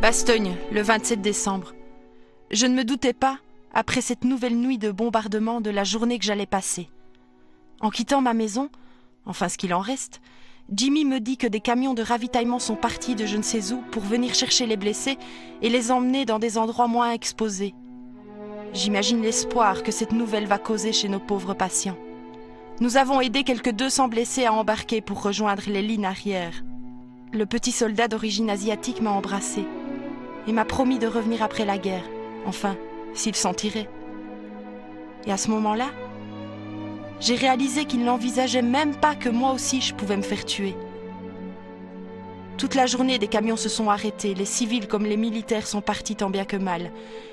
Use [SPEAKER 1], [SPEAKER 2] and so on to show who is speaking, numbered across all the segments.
[SPEAKER 1] Bastogne, le 27 décembre. Je ne me doutais pas, après cette nouvelle nuit de bombardement, de la journée que j'allais passer. En quittant ma maison, enfin ce qu'il en reste, Jimmy me dit que des camions de ravitaillement sont partis de je ne sais où pour venir chercher les blessés et les emmener dans des endroits moins exposés. J'imagine l'espoir que cette nouvelle va causer chez nos pauvres patients. Nous avons aidé quelques 200 blessés à embarquer pour rejoindre les lignes arrière. Le petit soldat d'origine asiatique m'a embrassé et m'a promis de revenir après la guerre, enfin, s'il s'en tirait. Et à ce moment-là, j'ai réalisé qu'il n'envisageait même pas que moi aussi je pouvais me faire tuer. Toute la journée, des camions se sont arrêtés, les civils comme les militaires sont partis tant bien que mal.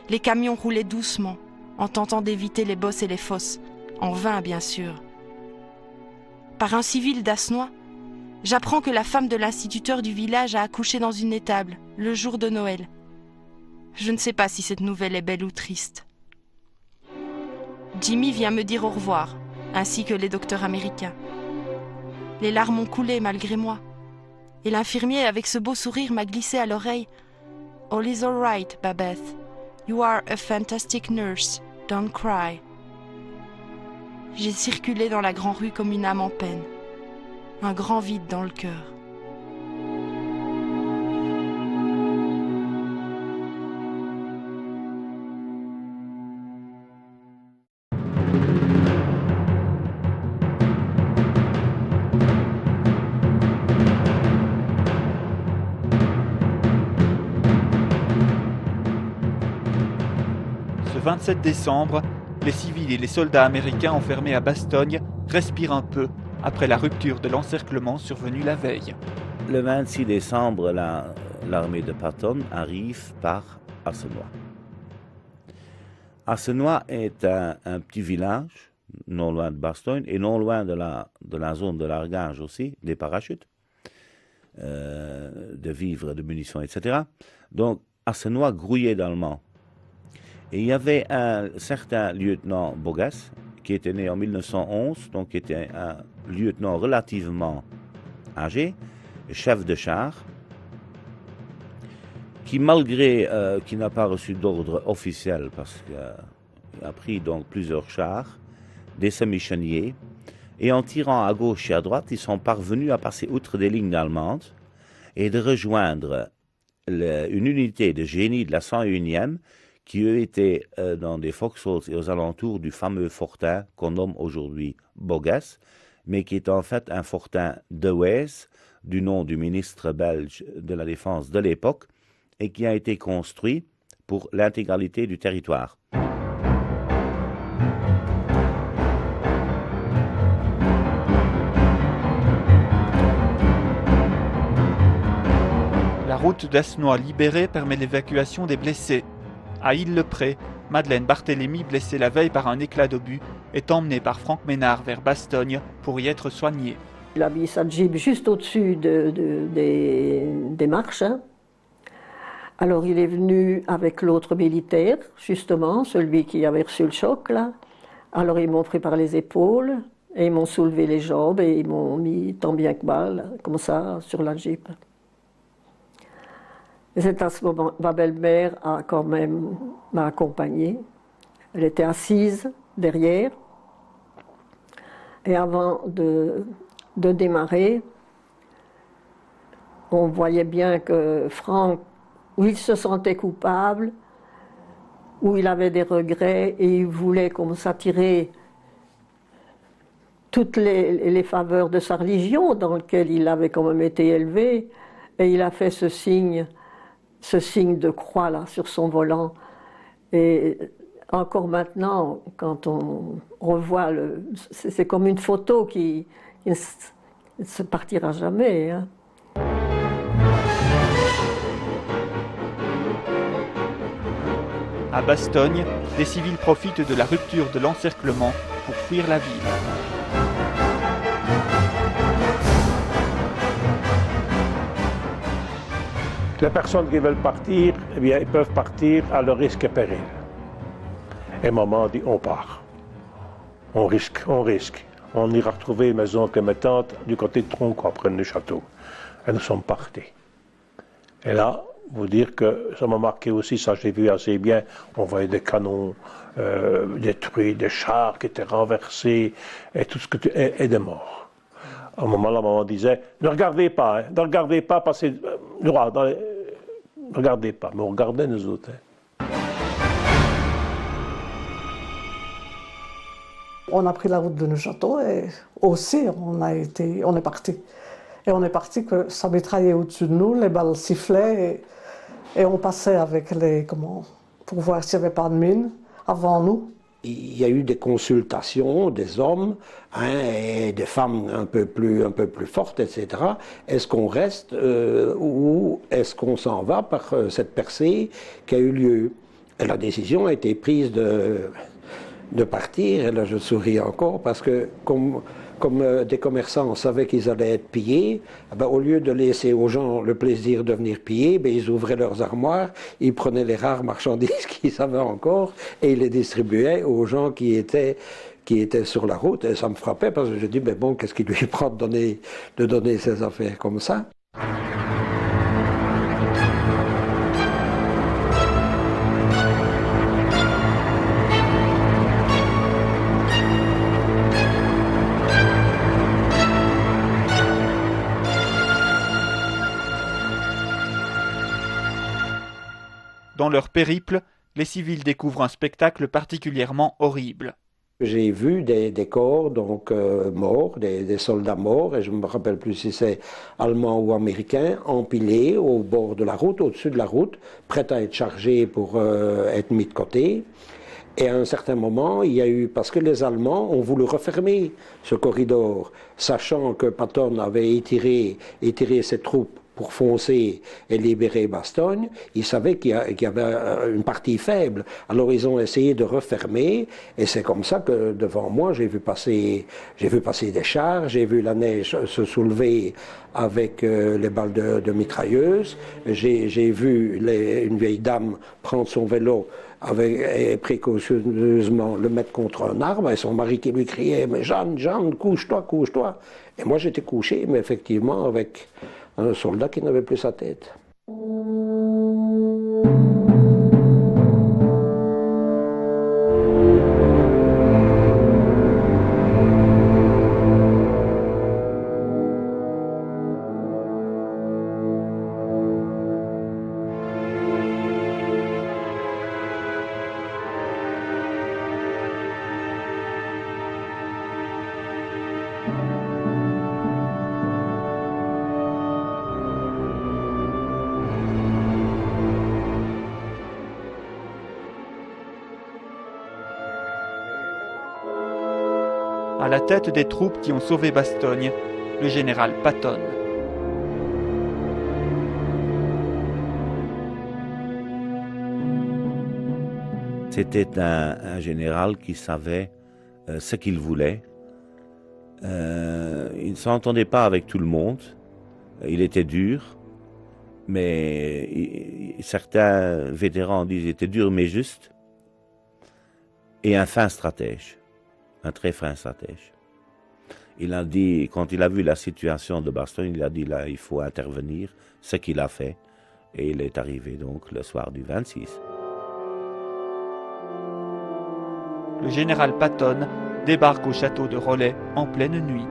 [SPEAKER 1] Les camions roulaient doucement, en tentant d'éviter les bosses et les fosses, en vain bien sûr. Par un civil d'Asnois, j'apprends que la femme de l'instituteur du village a accouché dans une étable, le jour de Noël. Je ne sais pas si cette nouvelle est belle ou triste. Jimmy vient me dire au revoir, ainsi que les docteurs américains. Les larmes ont coulé malgré moi. Et l'infirmier, avec ce beau sourire, m'a glissé à l'oreille « All is all right, Babette. You are a fantastic nurse. Don't cry. » J'ai circulé dans la grande rue comme une âme en peine. Un grand vide dans le cœur.
[SPEAKER 2] Ce 27 décembre, les civils et les soldats américains enfermés à Bastogne respirent un peu après la rupture de l'encerclement survenue la veille.
[SPEAKER 3] Le 26 décembre, l'armée de Patton arrive par Assenois. Assenois est un petit village, non loin de Bastogne, et non loin de la zone de largage aussi, des parachutes, de vivres, de munitions, etc. Donc, Assenois grouillait d'Allemands. Et il y avait un certain lieutenant Bogas, qui était né en 1911, donc qui était un lieutenant relativement âgé, chef de char, qui malgré qu'il n'a pas reçu d'ordre officiel, parce qu'il a pris donc plusieurs chars, des semi-chenillés, et en tirant à gauche et à droite, ils sont parvenus à passer outre des lignes allemandes et de rejoindre une unité de génie de la 101e, qui eux étaient dans des foxholes et aux alentours du fameux fortin qu'on nomme aujourd'hui Bogas, mais qui est en fait un fortin de Wees, du nom du ministre belge de la Défense de l'époque, et qui a été construit pour l'intégralité du territoire.
[SPEAKER 2] La route d'Asnois libérée permet l'évacuation des blessés. À Île-le-Pré, Madeleine Barthélemy, blessée la veille par un éclat d'obus, est emmenée par Franck Ménard vers Bastogne pour y être soignée.
[SPEAKER 4] Il a mis sa Jeep juste au-dessus des marches. Hein. Alors il est venu avec l'autre militaire, justement, celui qui avait reçu le choc. Là. Alors ils m'ont pris par les épaules et ils m'ont soulevé les jambes et ils m'ont mis tant bien que mal, comme ça, sur la Jeep. Et c'est à ce moment, ma belle-mère m'a accompagnée. Elle était assise derrière. Et avant de démarrer, on voyait bien que Franck, où il se sentait coupable, où il avait des regrets et il voulait comme s'attirer toutes les faveurs de sa religion dans laquelle il avait quand même été élevé. Et il a fait ce signe de croix là sur son volant. Et encore maintenant, quand on revoit c'est comme une photo qui ne se partira jamais. Hein.
[SPEAKER 2] À Bastogne, les civils profitent de la rupture de l'encerclement pour fuir la ville.
[SPEAKER 5] Les personnes qui veulent partir, eh bien, ils peuvent partir à leur risque et péril. Et maman dit, on part. On risque. On ira retrouver mes oncles et mes tantes du côté de Tronc, après le château. Et nous sommes partis. Et là, Vous dire que ça m'a marqué aussi, ça j'ai vu assez bien, on voyait des canons détruits, des chars qui étaient renversés, et tout ce que et des morts. À un moment, la maman disait, ne regardez pas, hein, ne regardez pas, passez droit, ne regardez pas, mais on regardait nous autres. Hein.
[SPEAKER 6] On a pris la route de Neuchâtel et aussi on est parti. Et on est parti que ça mitraillait au-dessus de nous, les balles sifflaient et on passait avec pour voir s'il n'y avait pas de mine avant nous.
[SPEAKER 7] Il y a eu des consultations des hommes et des femmes un peu plus fortes, etc. Est-ce qu'on reste ou est-ce qu'on s'en va par cette percée qui a eu lieu? Et la décision a été prise de partir, et là je souris encore, parce que comme des commerçants savaient qu'ils allaient être pillés, au lieu de laisser aux gens le plaisir de venir piller, ils ouvraient leurs armoires, ils prenaient les rares marchandises qu'ils avaient encore et ils les distribuaient aux gens qui étaient sur la route. Et ça me frappait parce que je dis, mais bon, qu'est-ce qui lui prend de donner ses affaires comme ça?
[SPEAKER 2] Dans leur périple, les civils découvrent un spectacle particulièrement horrible.
[SPEAKER 7] J'ai vu des corps morts, des soldats morts, et je ne me rappelle plus si c'est allemand ou américain, empilés au bord de la route, au-dessus de la route, prêts à être chargés pour être mis de côté. Et à un certain moment, il y a eu, parce que les Allemands ont voulu refermer ce corridor, sachant que Patton avait étiré ses troupes pour foncer et libérer Bastogne, ils savaient qu'il y avait une partie faible. Alors ils ont essayé de refermer, et c'est comme ça que devant moi, j'ai vu passer des chars, j'ai vu la neige se soulever avec les balles de mitrailleuse, j'ai vu une vieille dame prendre son vélo et précautionneusement le mettre contre un arbre, et son mari qui lui criait « Mais Jeanne, couche-toi, couche-toi !» Et moi j'étais couché, mais effectivement avec un soldat qui n'avait plus sa tête.
[SPEAKER 2] À la tête des troupes qui ont sauvé Bastogne, le général Patton.
[SPEAKER 3] C'était un général qui savait ce qu'il voulait. Il ne s'entendait pas avec tout le monde. Il était dur, mais certains vétérans disent qu'il était dur mais juste. Et un fin stratège. Un très fin stratège. Il a dit, quand il a vu la situation de Bastogne, il a dit là, il faut intervenir, ce qu'il a fait. Et il est arrivé donc le soir du 26.
[SPEAKER 2] Le général Patton débarque au château de Rollet en pleine nuit.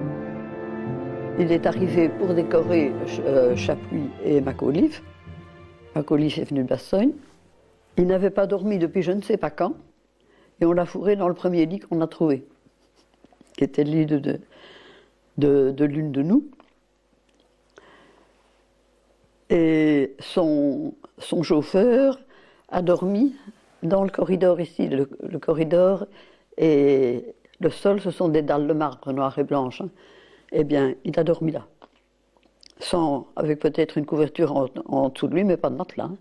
[SPEAKER 4] Il est arrivé pour décorer Chapuis et Macauliffe. Macauliffe est venu de Bastogne. Il n'avait pas dormi depuis je ne sais pas quand. Et on l'a fourré dans le premier lit qu'on a trouvé, qui était le lit de l'une de nous. Et son chauffeur a dormi dans le corridor ici. Le corridor et le sol, ce sont des dalles de marbre noires et blanches. Eh bien, il a dormi là, avec peut-être une couverture en dessous de lui, mais pas de matelas.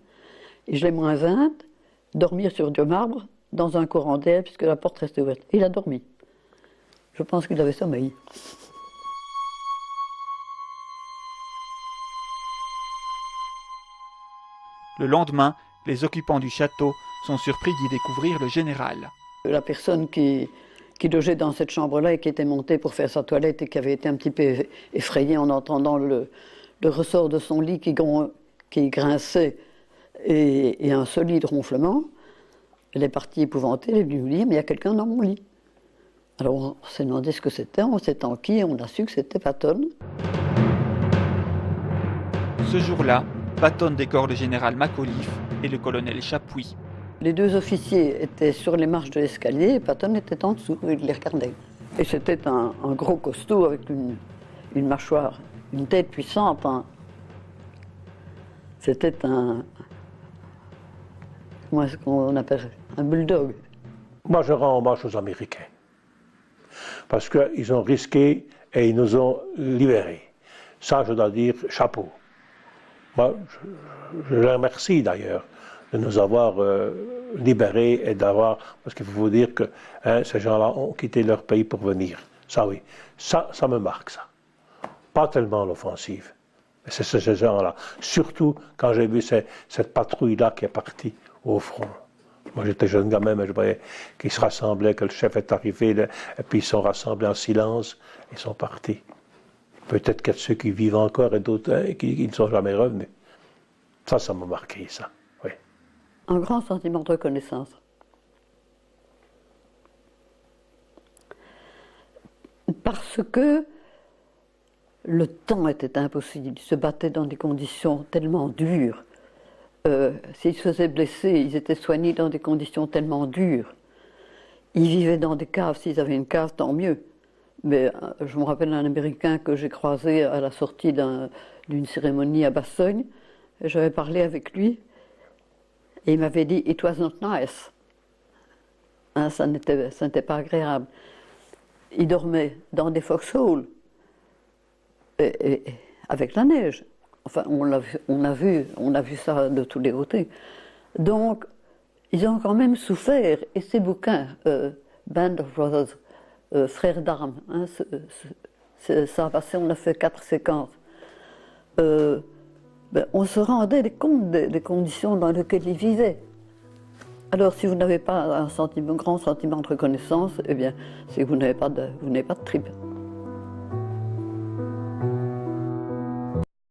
[SPEAKER 4] Et je l'ai moins 20, dormir sur du marbre, dans un courant d'air, puisque la porte restait ouverte. Il a dormi. Je pense qu'il avait sommeil.
[SPEAKER 2] Le lendemain, les occupants du château sont surpris d'y découvrir le général.
[SPEAKER 4] La personne qui logeait dans cette chambre-là et qui était montée pour faire sa toilette et qui avait été un petit peu effrayée en entendant le ressort de son lit qui grinçait
[SPEAKER 8] Et un solide ronflement. Elle est partie épouvantée, elle est venue nous dire, mais il y a quelqu'un dans mon lit. Alors on s'est demandé ce que c'était, on s'est enquis et on a su que c'était Patton.
[SPEAKER 2] Ce jour-là, Patton décore le général Macauliffe et le colonel Chapuis.
[SPEAKER 8] Les deux officiers étaient sur les marches de l'escalier et Patton était en dessous, il les regardait. Et c'était un gros costaud avec une mâchoire, une tête puissante. C'était un... Comment est-ce qu'on appelle? Un bulldog.
[SPEAKER 5] Moi, je rends hommage aux Américains. Parce qu'ils ont risqué et ils nous ont libérés. Ça, je dois dire chapeau. Moi, je les remercie d'ailleurs de nous avoir libérés et d'avoir... Parce qu'il faut vous dire que ces gens-là ont quitté leur pays pour venir. Ça, oui. Ça me marque, ça. Pas tellement l'offensive. Mais c'est ces gens-là. Surtout quand j'ai vu cette patrouille-là qui est partie au front. Moi, j'étais jeune gamin, mais je voyais qu'ils se rassemblaient, que le chef est arrivé, et puis ils sont rassemblés en silence, ils sont partis. Peut-être qu'il y a ceux qui vivent encore et d'autres qui ne sont jamais revenus. Ça m'a marqué, ça, oui.
[SPEAKER 8] Un grand sentiment de reconnaissance. Parce que le temps était impossible. Ils se battaient dans des conditions tellement dures. S'ils se faisaient blesser, ils étaient soignés dans des conditions tellement dures. Ils vivaient dans des caves. S'ils avaient une cave, tant mieux. Mais je me rappelle un Américain que j'ai croisé à la sortie d'une cérémonie à Bastogne. J'avais parlé avec lui et il m'avait dit « It was not nice ». Ça n'était pas agréable. Il dormait dans des foxholes et avec la neige. Enfin, on a vu ça de tous les côtés. Donc, ils ont quand même souffert. Et ces bouquins, Band of Brothers, Frères d'armes, hein, ça a passé, on a fait 4 séquences. On se rendait compte des conditions dans lesquelles ils vivaient. Alors, si vous n'avez pas un grand sentiment de reconnaissance, eh bien, c'est que vous n'avez pas de tripes.